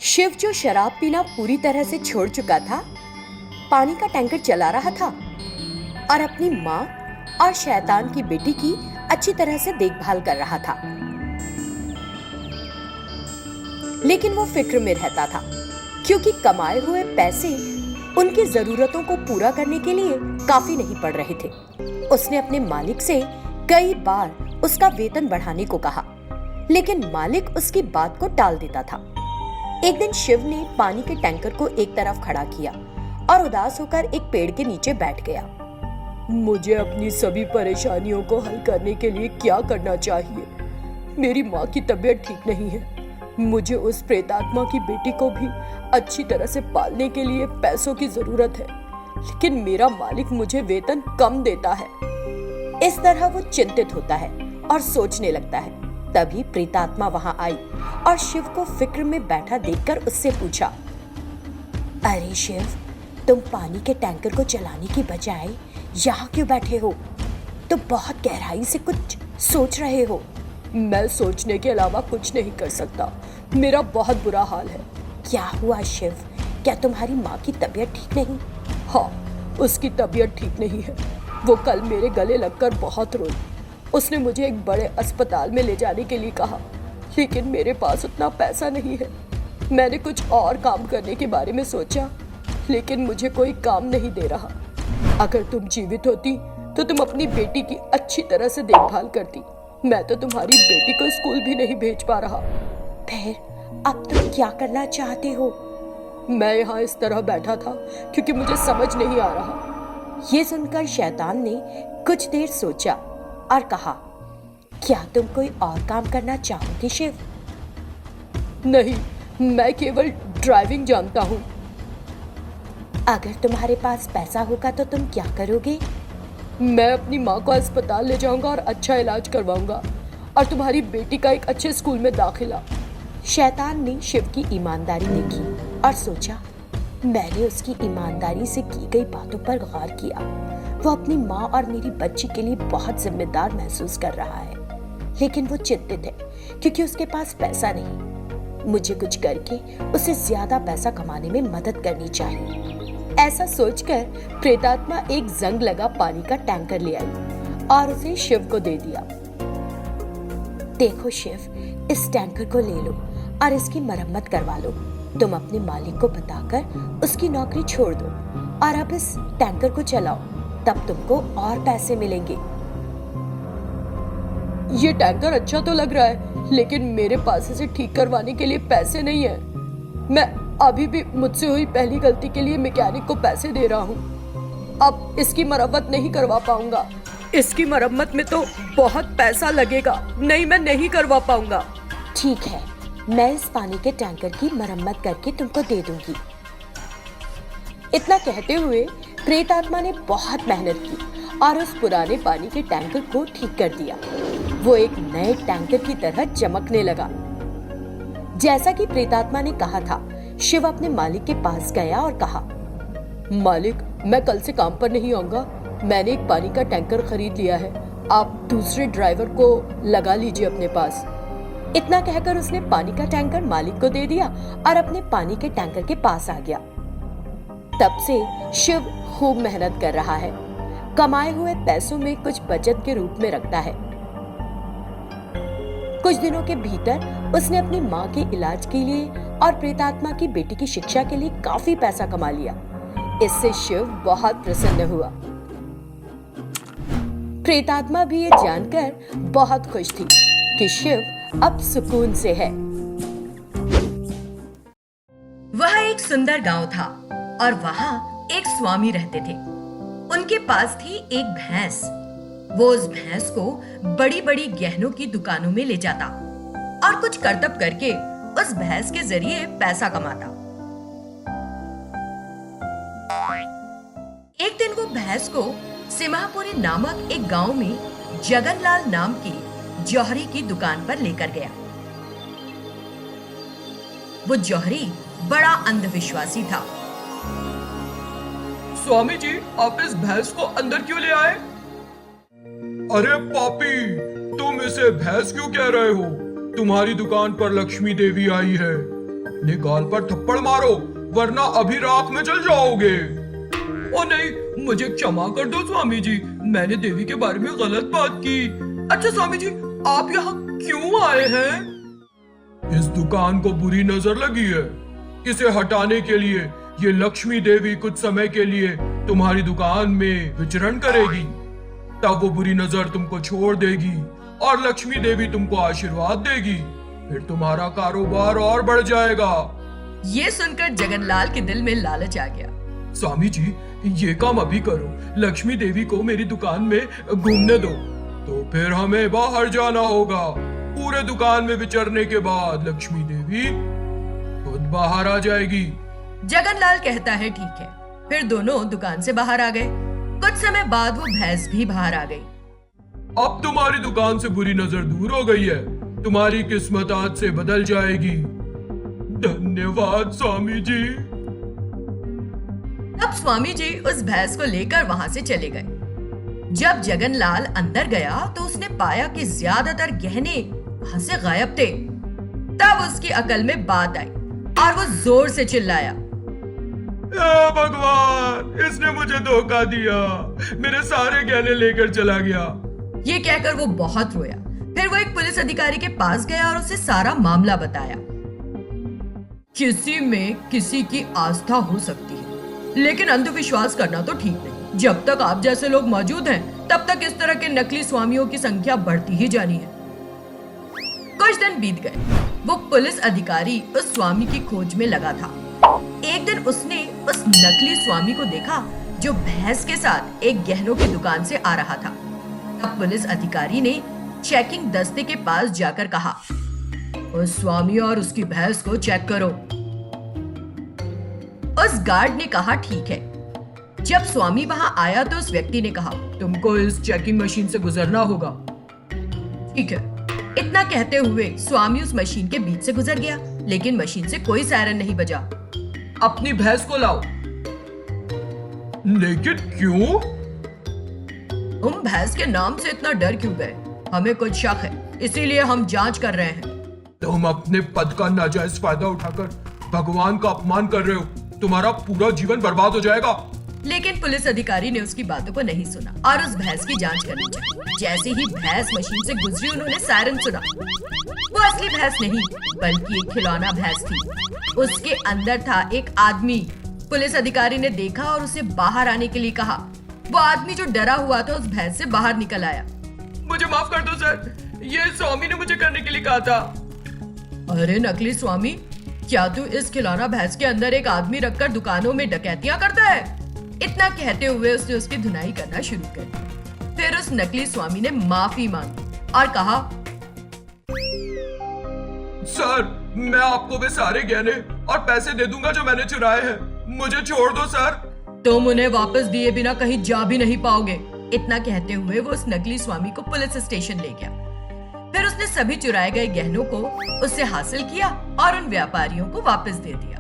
शिव जो शराब पीना पूरी तरह से छोड़ चुका था, पानी का टैंकर चला रहा था और अपनी माँ और शैतान की बेटी की अच्छी तरह से देखभाल कर रहा था। लेकिन वो फिक्र में रहता था क्योंकि कमाए हुए पैसे उनकी जरूरतों को पूरा करने के लिए काफी नहीं पड़ रहे थे। उसने अपने मालिक से कई बार उसका वेतन बढ़ाने को कहा, लेकिन मालिक उसकी बात को टाल देता था। एक दिन शिव ने पानी के टैंकर को एक तरफ खड़ा किया और उदास होकर एक पेड़ के नीचे बैठ गया। मुझे अपनी सभी परेशानियों को हल करने के लिए क्या करना चाहिए? मेरी माँ की तबीयत ठीक नहीं है। मुझे उस प्रेतात्मा की बेटी को भी अच्छी तरह से पालने के लिए पैसों की जरूरत है, लेकिन मेरा मालिक मुझे वेतन कम देता है। इस तरह वो चिंतित होता है और सोचने लगता है। तभी प्रेतात्मा वहां आई और शिव को फिक्र में बैठा देखकर उससे पूछा, अरे शिव, तुम पानी के टैंकर को चलाने की बजाय यहाँ क्यों बैठे हो? तुम बहुत गहराई से कुछ सोच रहे हो। मैं सोचने के अलावा कुछ नहीं कर सकता। मेरा बहुत बुरा हाल है। क्या हुआ शिव? क्या तुम्हारी माँ की तबीयत ठीक नहीं? हाँ, उसकी तबीयत ठीक नहीं है। वो कल मेरे गले लगकर बहुत रोई। उसने मुझे एक बड़े अस्पताल में ले जाने के लिए कहा, लेकिन मेरे पास उतना पैसा नहीं है। मैंने कुछ और काम करने के बारे में सोचा, लेकिन मुझे कोई काम नहीं दे रहा। अगर तुम जीवित होती तो तुम अपनी बेटी की अच्छी तरह से देखभाल करती। मैं तो तुम्हारी बेटी को स्कूल भी नहीं भेज पा रहा। फिर अब तुम क्या करना चाहते हो? मैं यहाँ इस तरह बैठा था क्योंकि मुझे समझ नहीं आ रहा। ये सुनकर शैतान ने कुछ देर सोचा और कहा, क्या तुम कोई और काम करना चाहोगे शिव? नहीं, मैं केवल ड्राइविंग जानता हूँ। अगर तुम्हारे पास पैसा होगा तो तुम क्या करोगे? मैं अपनी माँ को अस्पताल ले जाऊंगा और अच्छा इलाज करवाऊंगा, और तुम्हारी बेटी का एक अच्छे स्कूल में दाखिला। शैतान ने शिव की ईमानदारी देखी और सोचा, मैंने उसकी ईमानदारी से की गई बातों पर गौर किया। वो अपनी माँ और मेरी बच्ची के लिए बहुत जिम्मेदार महसूस कर रहा है, लेकिन वो चिंतित है क्योंकि उसके पास पैसा नहीं। मुझे कुछ करके उसे ज्यादा पैसा कमाने में मदद करनी चाहिए। ऐसा सोचकर प्रेतात्मा एक जंग लगा पानी का टैंकर ले आई और उसे शिव को दे दिया। देखो शिव, इस टैंकर को ले लो और इसकी मरम्मत करवा लो। तुम अपने मालिक को बताकर उसकी नौकरी छोड़ दो और अब इस टैंकर को चलाओ, तब तुमको और पैसे मिलेंगे। ये टैंकर अच्छा तो लग रहा है, लेकिन मेरे पास इसे ठीक करवाने के लिए पैसे नहीं है। मैं अभी भी मुझसे हुई पहली गलती के लिए मैकेनिक को पैसे दे रहा हूँ। अब इसकी मरम्मत नहीं करवा पाऊंगा। इसकी मरम्मत में तो बहुत पैसा लगेगा। नहीं, मैं नहीं करवा पाऊंगा। ठीक है, मैं इस पानी के टैंकर की मरम्मत करके तुमको दे दूंगी। इतना कहते हुए प्रेतात्मा ने बहुत मेहनत की और उस पुराने पानी के टैंकर को ठीक कर दिया। वो एक नए टैंकर की तरह चमकने लगा। जैसा कि प्रेतात्मा ने कहा था, शिव अपने मालिक के पास गया और कहा, मालिक, मैं कल से काम पर नहीं आऊंगा। मैंने एक पानी का टैंकर खरीद लिया है। आप दूसरे ड्राइवर को लगा लीजिए अपने पास। इतना कहकर उसने पानी का टैंकर मालिक को दे दिया और अपने पानी के टैंकर के पास आ गया। तब से शिव खूब मेहनत कर रहा है। कमाए हुए पैसों में कुछ बचत के रूप में रखता है। कुछ दिनों के भीतर उसने अपनी माँ के इलाज के लिए और प्रेतात्मा की बेटी की शिक्षा के लिए काफी पैसा कमा लिया। इससे शिव बहुत प्रसन्न हुआ। प्रेतात्मा भी ये जानकर बहुत खुश थी कि शिव अब सुकून से है। वह एक सुंदर गांव था और वहां एक स्वामी रहते थे। उनके पास थी एक भैंस। वो उस भैंस को बड़ी बड़ी गहनों की दुकानों में ले जाता और कुछ करतब करके उस भैंस के जरिए पैसा कमाता। एक दिन वो भैंस को सिमापुरी नामक एक गांव में जगनलाल नाम की जौहरी की दुकान पर लेकर गया। वो जौहरी बड़ा अंधविश्वासी था। स्वामी जी, आप इस भैंस को अंदर क्यों ले आए? अरे पापी, तुम इसे भैंस क्यों कह रहे हो? तुम्हारी दुकान पर लक्ष्मी देवी आई है। निकाल पर थप्पड़ मारो, वरना अभी राख में जल जाओगे। ओ नहीं, मुझे क्षमा कर दो स्वामी जी, मैंने देवी के बारे में गलत बात की। अच्छा स्वामी जी, आप यहाँ क्यों आए हैं? इस दुकान को बुरी नजर लगी है, इसे हटाने के लिए ये लक्ष्मी देवी कुछ समय के लिए तुम्हारी दुकान में विचरण करेगी। तब वो बुरी नजर तुमको छोड़ देगी और लक्ष्मी देवी तुमको आशीर्वाद देगी। फिर तुम्हारा कारोबार और बढ़ जाएगा। ये सुनकर जगनलाल के दिल में लालच आ गया। स्वामी जी, ये काम अभी करो, लक्ष्मी देवी को मेरी दुकान में घूमने दो, तो फिर हमें बाहर जाना होगा। पूरे दुकान में विचरने के बाद लक्ष्मी देवी खुद बाहर आ जाएगी। जगनलाल कहता है ठीक है। फिर दोनों दुकान से बाहर आ गए। कुछ समय बाद वो भैंस भी बाहर आ गई। अब तुम्हारी दुकान से बुरी नजर दूर हो गई है, तुम्हारी किस्मत आज से बदल जाएगी। धन्यवाद स्वामी जी। अब स्वामी जी उस भैंस को लेकर वहां से चले गए। जब जगनलाल अंदर गया तो उसने पाया कि ज्यादातर गहने वहां से गायब थे। तब उसकी अकल में बात आई और वो जोर से चिल्लाया, भगवान, इसने मुझे धोखा दिया, मेरे सारे गहने लेकर चला गया। ये कहकर वो बहुत रोया। फिर वो एक पुलिस अधिकारी के पास गया और उसे सारा मामला बताया। किसी में किसी की आस्था हो सकती है, लेकिन अंधविश्वास करना तो ठीक नहीं। जब तक आप जैसे लोग मौजूद हैं, तब तक इस तरह के नकली स्वामियों की संख्या बढ़ती ही जानी है। कुछ दिन बीत गए। वो पुलिस अधिकारी उस स्वामी की खोज में लगा था। एक दिन उसने उस नकली स्वामी को देखा जो भैंस के साथ एक गहनों की दुकान से आ रहा था। तब पुलिस अधिकारी ने चेकिंग दस्ते के पास जाकर कहा, उस स्वामी और उसकी भैंस को चेक करो। उस गार्ड ने कहा ठीक है। जब स्वामी वहां आया तो उस व्यक्ति ने कहा, तुमको इस चेकिंग मशीन से गुजरना होगा। ठीक है। इतना कहते हुए स्वामी उस मशीन के बीच से गुजर गया, लेकिन मशीन से कोई सायरन नहीं बजा। अपनी भैंस को लाओ। लेकिन क्यों? तुम भैंस के नाम से इतना डर क्यों गए? हमें कुछ शक है, इसीलिए हम जांच कर रहे हैं। तुम अपने पद का नाजायज फायदा उठाकर भगवान का अपमान कर रहे हो, तुम्हारा पूरा जीवन बर्बाद हो जाएगा। लेकिन पुलिस अधिकारी ने उसकी बातों को नहीं सुना और उस भैंस की जांच करनी चाहिए। जैसे ही भैंस मशीन से गुजरी, उन्होंने सायरन सुना। वो असली भैंस नहीं, बल्कि एक खिलौना भैंस थी। उसके अंदर था एक आदमी। पुलिस अधिकारी ने देखा और उसे बाहर आने के लिए कहा। वो आदमी जो डरा हुआ था उस भैंस से बाहर निकल आया। मुझे माफ कर दो सर, ये स्वामी ने मुझे करने के लिए कहा था। अरे नकली स्वामी, क्या तू इस खिलौना भैंस के अंदर एक आदमी रखकर दुकानों में डकैतियां करता है? इतना कहते हुए उसने उसकी धुनाई करना शुरू कर दी। फिर उस नकली स्वामी ने माफी मांगी और कहा, सर, मैं आपको वे सारे गहने और पैसे दे दूंगा जो मैंने चुराए हैं। मुझे छोड़ दो सर। तुम उन्हें वापस दिए बिना कहीं जा भी नहीं पाओगे। इतना कहते हुए वो उस नकली स्वामी को पुलिस स्टेशन ले गया। फिर उसने सभी चुराए गए गहनों को उससे हासिल किया और उन व्यापारियों को वापस दे दिया।